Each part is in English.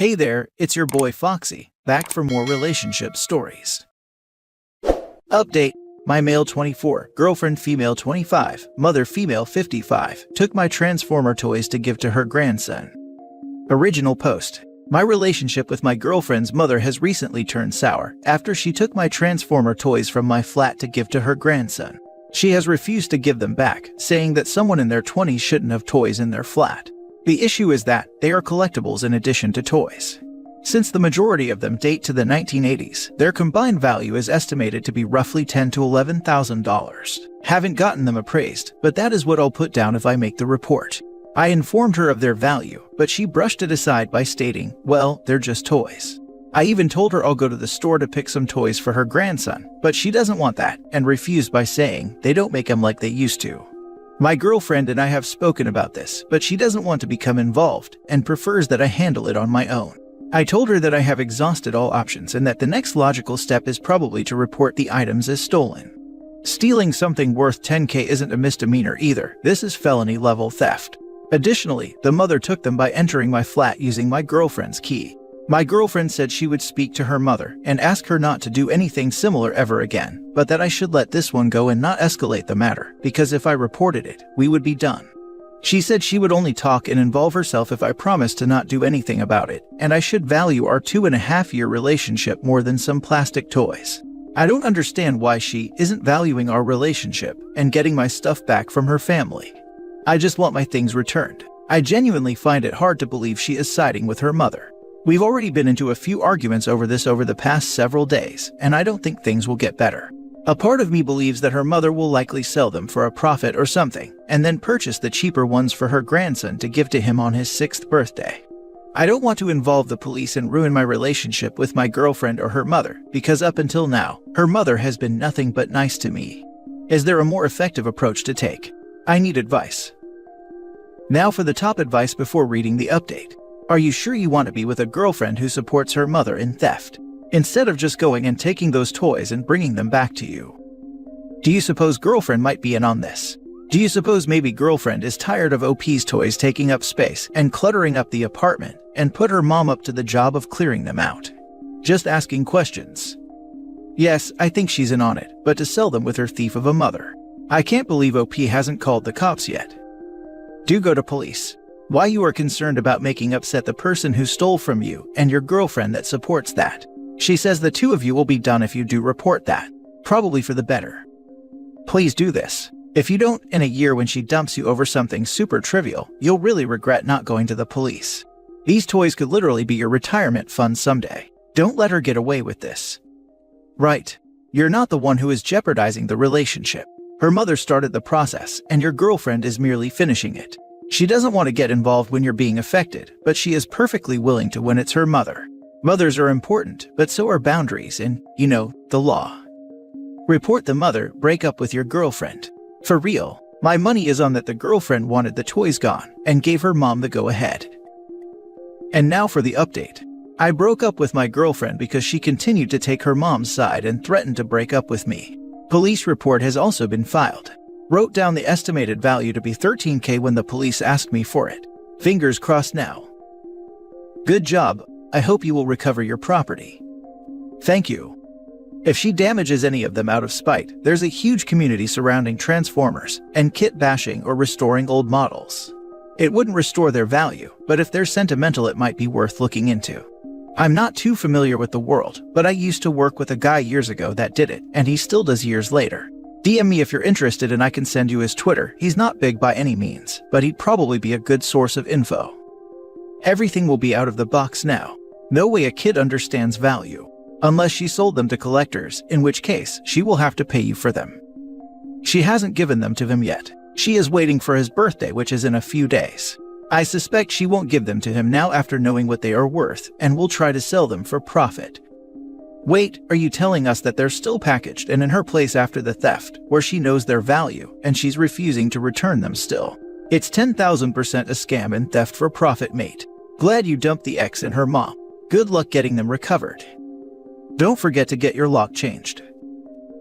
Hey there, it's your boy Foxy, back for more relationship stories. Update. My male 24, girlfriend female 25, mother female 55, took my Transformer toys to give to her grandson. Original post. My relationship with my girlfriend's mother has recently turned sour after she took my Transformer toys from my flat to give to her grandson. She has refused to give them back, saying that someone in their 20s shouldn't have toys in their flat. The issue is that they are collectibles in addition to toys. Since the majority of them date to the 1980s, their combined value is estimated to be roughly $10,000 to $11,000. Haven't gotten them appraised, but that is what I'll put down if I make the report. I informed her of their value, but she brushed it aside by stating, well, they're just toys. I even told her I'll go to the store to pick some toys for her grandson, but she doesn't want that and refused by saying they don't make them like they used to. My girlfriend and I have spoken about this, but she doesn't want to become involved and prefers that I handle it on my own. I told her that I have exhausted all options and that the next logical step is probably to report the items as stolen. Stealing something worth $10,000 isn't a misdemeanor either, this is felony level theft. Additionally, the mother took them by entering my flat using my girlfriend's key. My girlfriend said she would speak to her mother and ask her not to do anything similar ever again, but that I should let this one go and not escalate the matter, because if I reported it, we would be done. She said she would only talk and involve herself if I promised to not do anything about it, and I should value our 2.5-year relationship more than some plastic toys. I don't understand why she isn't valuing our relationship and getting my stuff back from her family. I just want my things returned. I genuinely find it hard to believe she is siding with her mother. We've already been into a few arguments over this over the past several days, and I don't think things will get better. A part of me believes that her mother will likely sell them for a profit or something, and then purchase the cheaper ones for her grandson to give to him on his 6th birthday. I don't want to involve the police and ruin my relationship with my girlfriend or her mother, because up until now, her mother has been nothing but nice to me. Is there a more effective approach to take? I need advice. Now for the top advice before reading the update. Are you sure you want to be with a girlfriend who supports her mother in theft, instead of just going and taking those toys and bringing them back to you? Do you suppose girlfriend might be in on this? Do you suppose maybe girlfriend is tired of OP's toys taking up space and cluttering up the apartment and put her mom up to the job of clearing them out? Just asking questions. Yes, I think she's in on it, but to sell them with her thief of a mother. I can't believe OP hasn't called the cops yet. Do go to police. Why you are concerned about making upset the person who stole from you and your girlfriend that supports that. She says the two of you will be done if you do report that. Probably for the better. Please do this. If you don't, in a year when she dumps you over something super trivial, you'll really regret not going to the police. These toys could literally be your retirement fund someday. Don't let her get away with this. Right. You're not the one who is jeopardizing the relationship. Her mother started the process, and your girlfriend is merely finishing it. She doesn't want to get involved when you're being affected, but she is perfectly willing to when it's her mother. Mothers are important, but so are boundaries and, the law. Report the mother, break up with your girlfriend. For real, my money is on that the girlfriend wanted the toys gone and gave her mom the go-ahead. And now for the update. I broke up with my girlfriend because she continued to take her mom's side and threatened to break up with me. Police report has also been filed. Wrote down the estimated value to be $13,000 when the police asked me for it. Fingers crossed now. Good job. I hope you will recover your property. Thank you. If she damages any of them out of spite, there's a huge community surrounding Transformers and kit bashing or restoring old models. It wouldn't restore their value, but if they're sentimental it might be worth looking into. I'm not too familiar with the world, but I used to work with a guy years ago that did it, and he still does years later. DM me if you're interested and I can send you his Twitter. He's not big by any means, but he'd probably be a good source of info. Everything will be out of the box now. No way a kid understands value. Unless she sold them to collectors, in which case she will have to pay you for them. She hasn't given them to him yet. She is waiting for his birthday, which is in a few days. I suspect she won't give them to him now after knowing what they are worth, and will try to sell them for profit. Wait, are you telling us that they're still packaged and in her place after the theft, where she knows their value, and she's refusing to return them still? It's 10,000% a scam and theft for profit, mate. Glad you dumped the ex and her mom. Good luck getting them recovered. Don't forget to get your lock changed.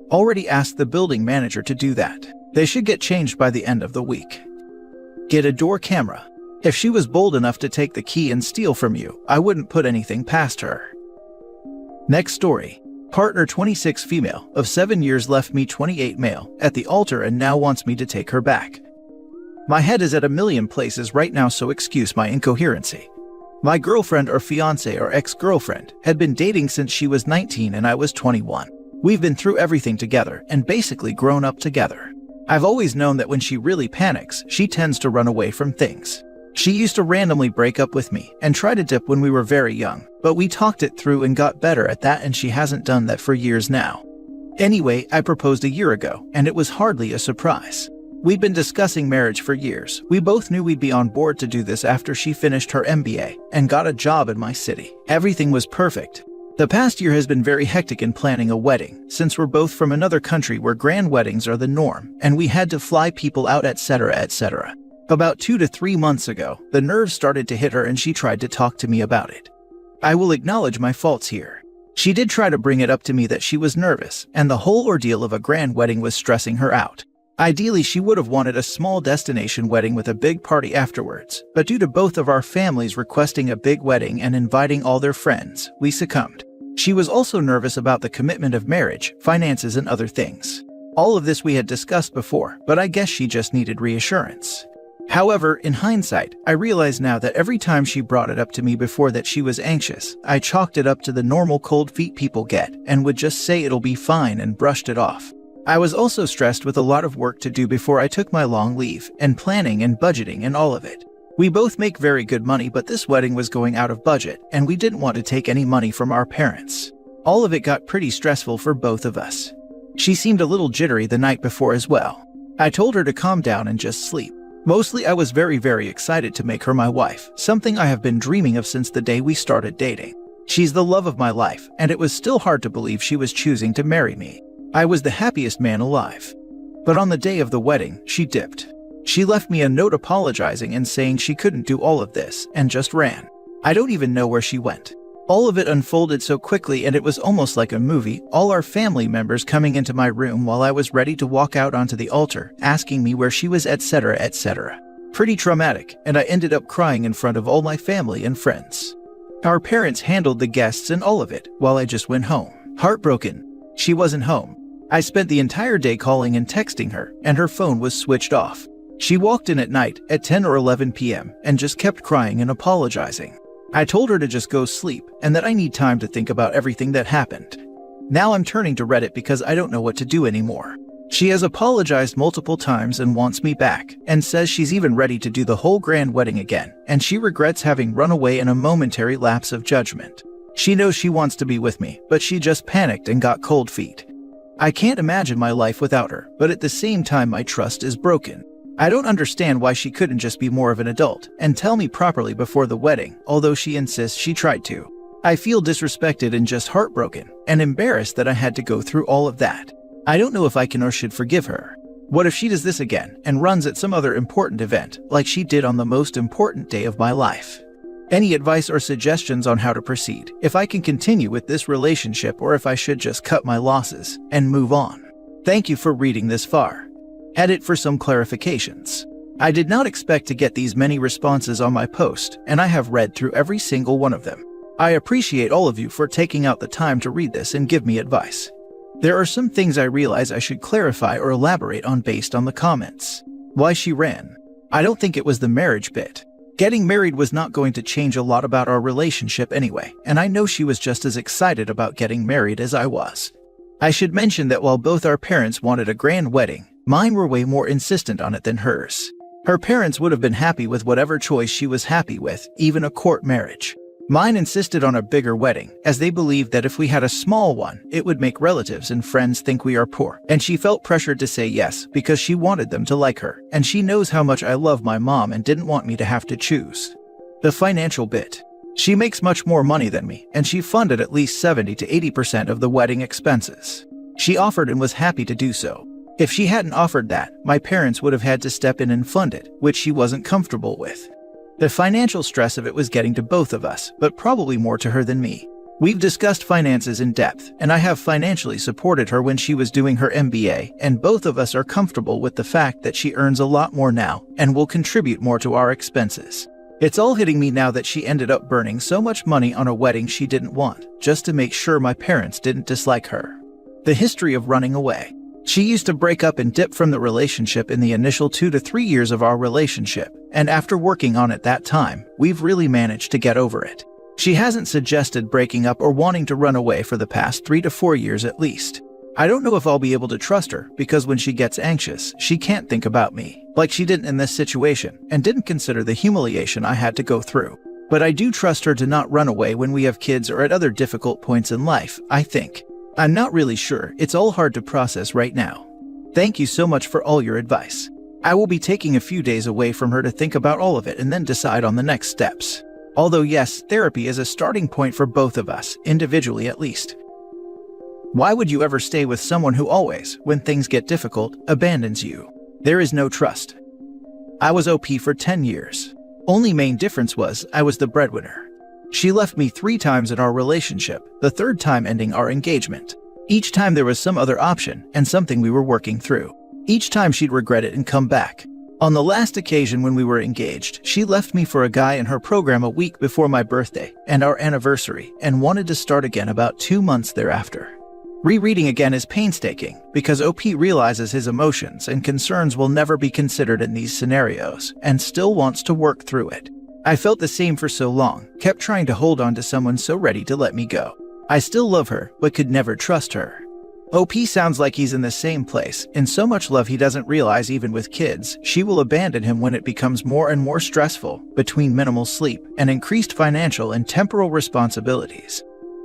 Already asked the building manager to do that. They should get changed by the end of the week. Get a door camera. If she was bold enough to take the key and steal from you, I wouldn't put anything past her. Next story. Partner 26 female of 7 years left me 28 male at the altar and now wants me to take her back. My head is at a million places right now, so excuse my incoherency. My girlfriend or fiance or ex-girlfriend had been dating since she was 19 and I was 21. We've been through everything together and basically grown up together. I've always known that when she really panics, she tends to run away from things. She used to randomly break up with me and try to dip when we were very young, but we talked it through and got better at that, and she hasn't done that for years now. Anyway, I proposed a year ago, and it was hardly a surprise. We'd been discussing marriage for years. We both knew we'd be on board to do this after she finished her MBA and got a job in my city. Everything was perfect. The past year has been very hectic in planning a wedding, since we're both from another country where grand weddings are the norm, and we had to fly people out, etc., etc. About 2 to 3 months ago, the nerves started to hit her and she tried to talk to me about it. I will acknowledge my faults here. She did try to bring it up to me that she was nervous, and the whole ordeal of a grand wedding was stressing her out. Ideally, she would have wanted a small destination wedding with a big party afterwards, but due to both of our families requesting a big wedding and inviting all their friends, we succumbed. She was also nervous about the commitment of marriage, finances, and other things. All of this we had discussed before, but I guess she just needed reassurance. However, in hindsight, I realize now that every time she brought it up to me before that she was anxious, I chalked it up to the normal cold feet people get and would just say it'll be fine and brushed it off. I was also stressed with a lot of work to do before I took my long leave, and planning and budgeting and all of it. We both make very good money, but this wedding was going out of budget, and we didn't want to take any money from our parents. All of it got pretty stressful for both of us. She seemed a little jittery the night before as well. I told her to calm down and just sleep. Mostly I was very excited to make her my wife, something I have been dreaming of since the day we started dating. She's the love of my life, and it was still hard to believe she was choosing to marry me. I was the happiest man alive. But on the day of the wedding, she dipped. She left me a note apologizing and saying she couldn't do all of this, and just ran. I don't even know where she went. All of it unfolded so quickly, and it was almost like a movie, all our family members coming into my room while I was ready to walk out onto the altar, asking me where she was, etc., etc. Pretty traumatic, and I ended up crying in front of all my family and friends. Our parents handled the guests and all of it, while I just went home. Heartbroken. She wasn't home. I spent the entire day calling and texting her, and her phone was switched off. She walked in at night at 10 or 11 p.m. and just kept crying and apologizing. I told her to just go sleep and that I need time to think about everything that happened. Now I'm turning to Reddit because I don't know what to do anymore. She has apologized multiple times and wants me back, and says she's even ready to do the whole grand wedding again, and she regrets having run away in a momentary lapse of judgment. She knows she wants to be with me, but she just panicked and got cold feet. I can't imagine my life without her, but at the same time my trust is broken. I don't understand why she couldn't just be more of an adult and tell me properly before the wedding, although she insists she tried to. I feel disrespected and just heartbroken and embarrassed that I had to go through all of that. I don't know if I can or should forgive her. What if she does this again and runs at some other important event like she did on the most important day of my life? Any advice or suggestions on how to proceed, if I can continue with this relationship or if I should just cut my losses and move on? Thank you for reading this far. Edit for some clarifications. I did not expect to get these many responses on my post, and I have read through every single one of them. I appreciate all of you for taking out the time to read this and give me advice. There are some things I realize I should clarify or elaborate on based on the comments. Why she ran. I don't think it was the marriage bit. Getting married was not going to change a lot about our relationship anyway, and I know she was just as excited about getting married as I was. I should mention that while both our parents wanted a grand wedding, mine were way more insistent on it than hers. Her parents would have been happy with whatever choice she was happy with, even a court marriage. Mine insisted on a bigger wedding, as they believed that if we had a small one, it would make relatives and friends think we are poor, and she felt pressured to say yes because she wanted them to like her, and she knows how much I love my mom and didn't want me to have to choose. The financial bit. She makes much more money than me, and she funded at least 70 to 80% of the wedding expenses. She offered and was happy to do so. If she hadn't offered that, my parents would have had to step in and fund it, which she wasn't comfortable with. The financial stress of it was getting to both of us, but probably more to her than me. We've discussed finances in depth, and I have financially supported her when she was doing her MBA, and both of us are comfortable with the fact that she earns a lot more now and will contribute more to our expenses. It's all hitting me now that she ended up burning so much money on a wedding she didn't want, just to make sure my parents didn't dislike her. The history of running away. She used to break up and dip from the relationship in the initial 2 to 3 years of our relationship, and after working on it that time, we've really managed to get over it. She hasn't suggested breaking up or wanting to run away for the past 3 to 4 years at least. I don't know if I'll be able to trust her, because when she gets anxious, she can't think about me, like she didn't in this situation, and didn't consider the humiliation I had to go through. But I do trust her to not run away when we have kids or at other difficult points in life, I think. I'm not really sure, it's all hard to process right now. Thank you so much for all your advice. I will be taking a few days away from her to think about all of it and then decide on the next steps. Although yes, therapy is a starting point for both of us, individually at least. Why would you ever stay with someone who always, when things get difficult, abandons you? There is no trust. I was OP for 10 years. Only main difference was I was the breadwinner. She left me 3 times in our relationship, the 3rd time ending our engagement. Each time there was some other option and something we were working through. Each time she'd regret it and come back. On the last occasion when we were engaged, she left me for a guy in her program a week before my birthday and our anniversary and wanted to start again about 2 months thereafter. Rereading again is painstaking because OP realizes his emotions and concerns will never be considered in these scenarios and still wants to work through it. I felt the same for so long, kept trying to hold on to someone so ready to let me go. I still love her, but could never trust her. OP sounds like he's in the same place, in so much love he doesn't realize even with kids, she will abandon him when it becomes more and more stressful, between minimal sleep and increased financial and temporal responsibilities.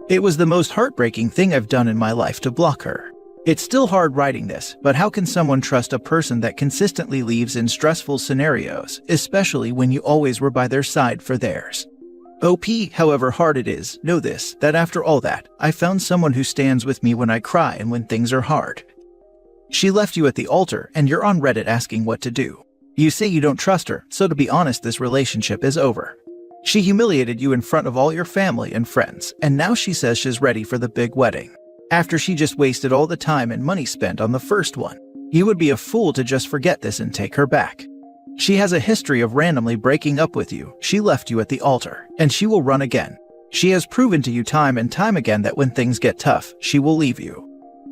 It was the most heartbreaking thing I've done in my life to block her. It's still hard writing this, but how can someone trust a person that consistently leaves in stressful scenarios, especially when you always were by their side for theirs? OP, however hard it is, know this, that after all that, I found someone who stands with me when I cry and when things are hard. She left you at the altar and you're on Reddit asking what to do. You say you don't trust her, so to be honest, this relationship is over. She humiliated you in front of all your family and friends, and now she says she's ready for the big wedding. After she just wasted all the time and money spent on the first one. You would be a fool to just forget this and take her back. She has a history of randomly breaking up with you, she left you at the altar, and she will run again. She has proven to you time and time again that when things get tough, she will leave you.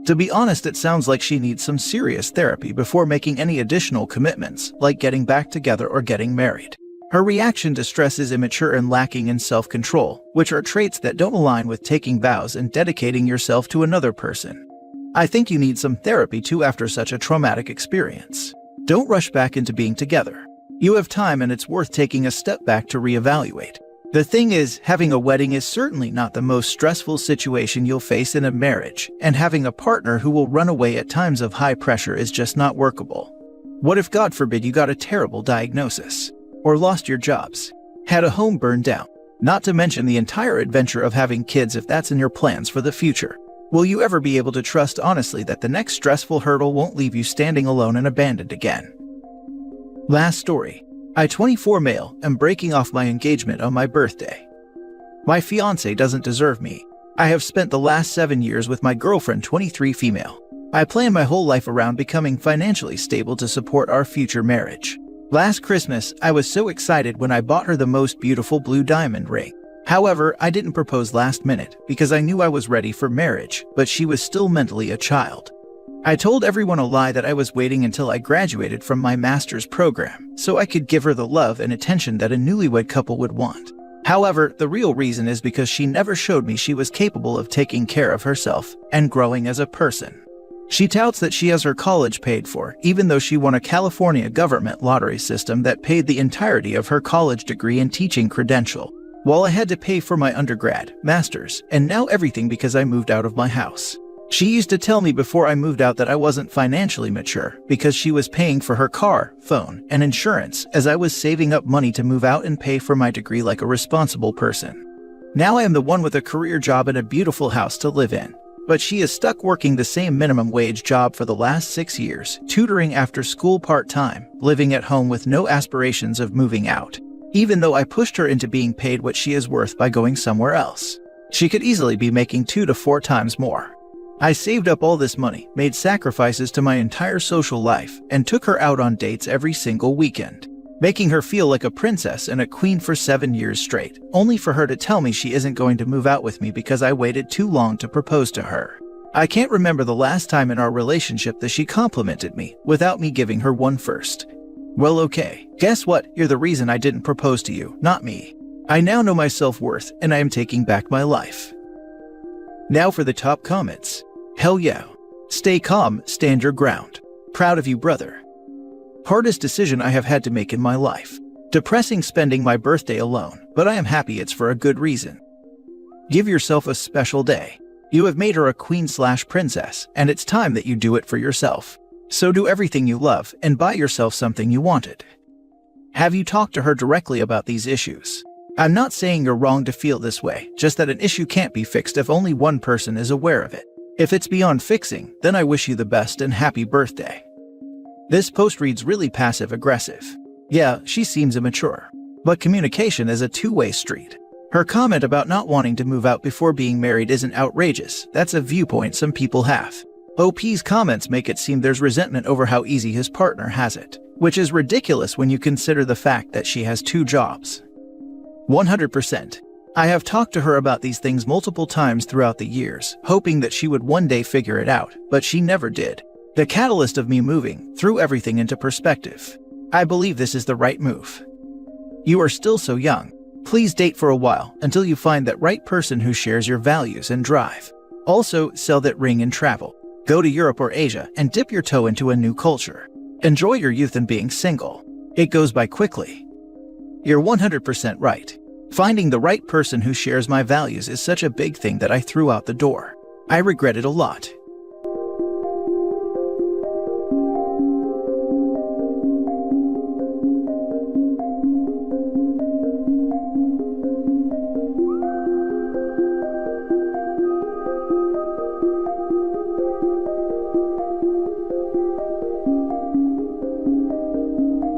To be honest, it sounds like she needs some serious therapy before making any additional commitments, like getting back together or getting married. Her reaction to stress is immature and lacking in self-control, which are traits that don't align with taking vows and dedicating yourself to another person. I think you need some therapy too after such a traumatic experience. Don't rush back into being together. You have time and it's worth taking a step back to reevaluate. The thing is, having a wedding is certainly not the most stressful situation you'll face in a marriage, and having a partner who will run away at times of high pressure is just not workable. What if, God forbid, you got a terrible diagnosis? Or lost your jobs, had a home burned down, not to mention the entire adventure of having kids if that's in your plans for the future. Will you ever be able to trust honestly that the next stressful hurdle won't leave you standing alone and abandoned again? Last story. I, 24 male, am breaking off my engagement on my birthday. My fiance doesn't deserve me. I have spent the last 7 years with my girlfriend, 23 female. I plan my whole life around becoming financially stable to support our future marriage. Last Christmas, I was so excited when I bought her the most beautiful blue diamond ring. However, I didn't propose last minute because I knew I was ready for marriage, but she was still mentally a child. I told everyone a lie that I was waiting until I graduated from my master's program so I could give her the love and attention that a newlywed couple would want. However, the real reason is because she never showed me she was capable of taking care of herself and growing as a person. She touts that she has her college paid for, even though she won a California government lottery system that paid the entirety of her college degree and teaching credential, while I had to pay for my undergrad, master's, and now everything because I moved out of my house. She used to tell me before I moved out that I wasn't financially mature because she was paying for her car, phone, and insurance as I was saving up money to move out and pay for my degree like a responsible person. Now I am the one with a career job and a beautiful house to live in. But she is stuck working the same minimum wage job for the last 6 years, tutoring after school part-time, living at home with no aspirations of moving out. Even though I pushed her into being paid what she is worth by going somewhere else. She could easily be making 2 to 4 times more. I saved up all this money, made sacrifices to my entire social life, and took her out on dates every single weekend. making her feel like a princess and a queen for 7 years straight, only for her to tell me she isn't going to move out with me because I waited too long to propose to her. I can't remember the last time in our relationship that she complimented me without me giving her one first. Well, okay, guess what? You're the reason I didn't propose to you, not me. I now know my self-worth and I am taking back my life. Now for the top comments. Hell yeah. Stay calm, stand your ground. Proud of you, brother. Hardest decision I have had to make in my life. Depressing spending my birthday alone, but I am happy it's for a good reason. Give yourself a special day. You have made her a queen/princess, and it's time that you do it for yourself. So do everything you love and buy yourself something you wanted. Have you talked to her directly about these issues? I'm not saying you're wrong to feel this way, just that an issue can't be fixed if only one person is aware of it. If it's beyond fixing, then I wish you the best and happy birthday. This post reads really passive-aggressive. Yeah, she seems immature. But communication is a two-way street. Her comment about not wanting to move out before being married isn't outrageous. That's a viewpoint some people have. OP's comments make it seem there's resentment over how easy his partner has it, which is ridiculous when you consider the fact that she has 2 jobs. 100%. I have talked to her about these things multiple times throughout the years, hoping that she would one day figure it out, but she never did. The catalyst of me moving threw everything into perspective. I believe this is the right move. You are still so young. Please date for a while until you find that right person who shares your values and drive. Also, sell that ring and travel. Go to Europe or Asia and dip your toe into a new culture. Enjoy your youth and being single. It goes by quickly. You're 100% right. Finding the right person who shares my values is such a big thing that I threw out the door. I regret it a lot.